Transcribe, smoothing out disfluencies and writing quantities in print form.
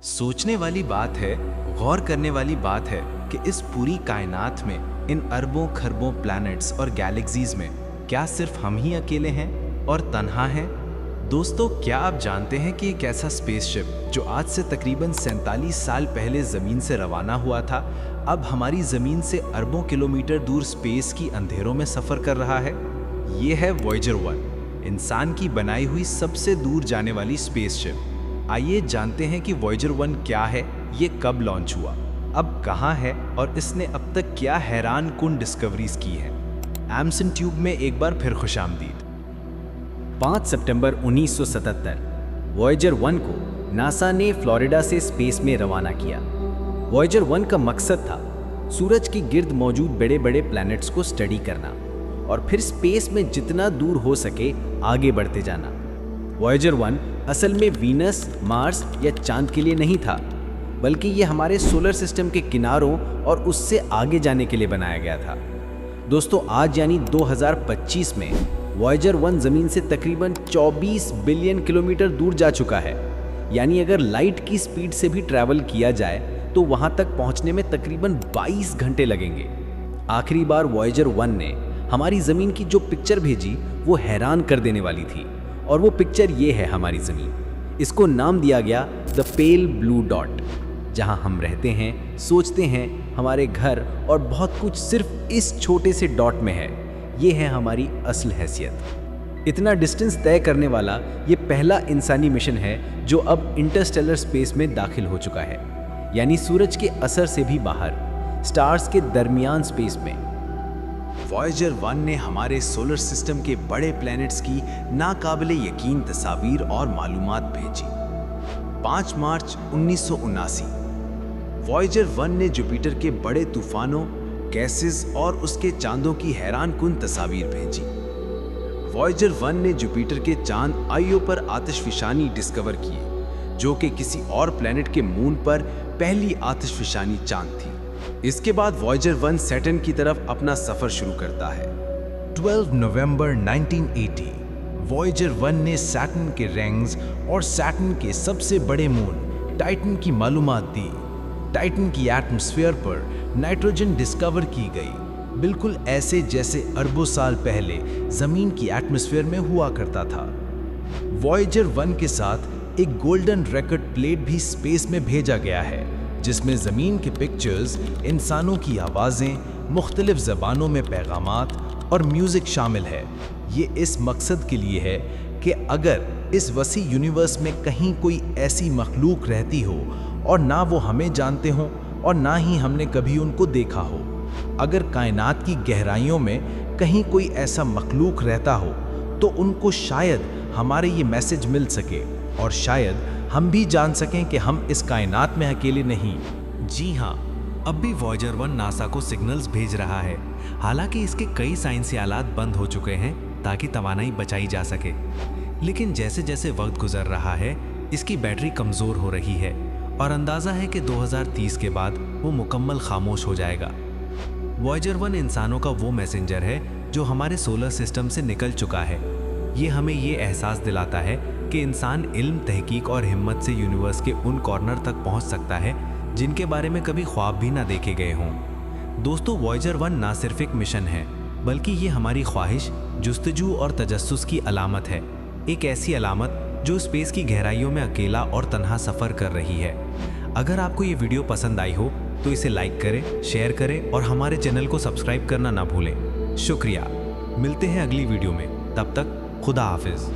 सोचने वाली बात है, गौर करने वाली बात है कि इस पूरी कायनात में, इन अरबों खरबों प्लैनेट्स और गैलेक्सीज में क्या सिर्फ हम ही अकेले हैं और तन्हा हैं? दोस्तों, क्या आप जानते हैं कि एक ऐसा स्पेसशिप जो आज से तकरीबन 47 साल पहले ज़मीन से रवाना हुआ था, अब हमारी ज़मीन से अरबों किलोमीटर दूर स्पेस की अंधेरों में सफ़र कर रहा है? ये है वॉयेजर 1, इंसान की बनाई हुई सबसे दूर जाने वाली स्पेसशिप। आइए जानते हैं कि वॉयेजर 1 क्या है, ये कब लॉन्च हुआ, अब कहाँ है और इसने अब तक क्या हैरान कुन डिस्कवरीज की हैं। एमसन ट्यूब में एक बार फिर खुशामदीद। 5 सितंबर 1977 वॉयेजर 1 को नासा ने फ्लोरिडा से स्पेस में रवाना किया। वॉयेजर 1 का मकसद था सूरज के गिर्द मौजूद बड़े बड़े प्लैनेट्स को स्टडी करना और फिर स्पेस में जितना दूर हो सके आगे बढ़ते जाना। वॉयेजर 1 असल में वीनस, मार्स या चांद के लिए नहीं था, बल्कि ये हमारे सोलर सिस्टम के किनारों और उससे आगे जाने के लिए बनाया गया था। दोस्तों, आज यानी 2025 में वॉयेजर 1 ज़मीन से तकरीबन 24 बिलियन किलोमीटर दूर जा चुका है। यानी अगर लाइट की स्पीड से भी ट्रैवल किया जाए तो वहाँ तक पहुँचने में तकरीबन 22 घंटे लगेंगे। आखिरी बार वॉयेजर 1 ने हमारी ज़मीन की जो पिक्चर भेजी वो हैरान कर देने वाली थी, और वो पिक्चर ये है हमारी ज़मीन। इसको नाम दिया गया द पेल ब्लू डॉट। जहाँ हम रहते हैं, सोचते हैं, हमारे घर और बहुत कुछ सिर्फ इस छोटे से डॉट में है। ये है हमारी असल हैसियत। इतना डिस्टेंस तय करने वाला ये पहला इंसानी मिशन है जो अब इंटरस्टेलर स्पेस में दाखिल हो चुका है, यानी सूरज के असर से भी बाहर, स्टार्स के दरमियान स्पेस में। वॉयेजर 1 ने हमारे सोलर सिस्टम के बड़े प्लैनेट्स की नाकाबिले यकीन तस्वीर और मालूमात भेजी। 5 मार्च 1979 वॉयेजर 1 ने जुपिटर के बड़े तूफानों, गैसेस और उसके चांदों की हैरान कुन तस्वीर भेजी। वॉयेजर 1 ने जुपिटर के चांद आइयो पर आतिशफिशानी डिस्कवर किए, जो कि किसी और प्लैनेट के मून पर पहली आतिशफिशानी चांद थी। इसके बाद वॉयेजर 1 सैटर्न की तरफ अपना सफर शुरू करता है। 12 नवंबर 1980 वॉयेजर 1 ने सैटर्न के रिंग्स और सैटर्न के सबसे बड़े मून टाइटन की मालूमात दी। टाइटन की एटमॉस्फेयर पर नाइट्रोजन डिस्कवर की गई, बिल्कुल ऐसे जैसे अरबों साल पहले जमीन की एटमॉस्फेयर में हुआ करता था। वॉयेजर 1 के साथ एक गोल्डन रिकॉर्ड प्लेट भी स्पेस में भेजा गया है, जिसमें ज़मीन के पिक्चर्स, इंसानों की आवाज़ें, मुख्तलिफ ज़बानों में पैगामात और म्यूज़िक शामिल है। ये इस मकसद के लिए है कि अगर इस वसी यूनिवर्स में कहीं कोई ऐसी मखलूक रहती हो और ना वो हमें जानते हों और ना ही हमने कभी उनको देखा हो, अगर कायनात की गहराइयों में कहीं कोई ऐसा मखलूक रहता हो तो उनको शायद हमारे ये मैसेज मिल सके और शायद हम भी जान सकें कि हम इस कायनात में अकेले नहीं। जी हाँ, अब भी वॉयेजर 1 नासा को सिग्नल्स भेज रहा है। हालांकि इसके कई साइंसी आलात बंद हो चुके हैं ताकि तवानाई बचाई जा सके, लेकिन जैसे जैसे वक्त गुजर रहा है इसकी बैटरी कमज़ोर हो रही है और अंदाज़ा है कि 2030 के बाद वो मुकम्मल खामोश हो जाएगा। वॉयेजर 1 इंसानों का वो मैसेंजर है जो हमारे सोलर सिस्टम से निकल चुका है। ये हमें ये एहसास दिलाता है कि इंसान इल्म, तहकीक और हिम्मत से यूनिवर्स के उन कॉर्नर तक पहुंच सकता है जिनके बारे में कभी ख्वाब भी ना देखे गए हों। दोस्तों, वॉयेजर 1 ना सिर्फ एक मिशन है, बल्कि ये हमारी ख्वाहिश, जुस्तजू और तजस्सुस की अलामत है। एक ऐसी अलामत जो स्पेस की गहराइयों में अकेला और तन्हा सफ़र कर रही है। अगर आपको ये वीडियो पसंद आई हो तो इसे लाइक करें, शेयर करें और हमारे चैनल को सब्सक्राइब करना ना भूलें। शुक्रिया। मिलते हैं अगली वीडियो में, तब तक खुदा हाफिज़।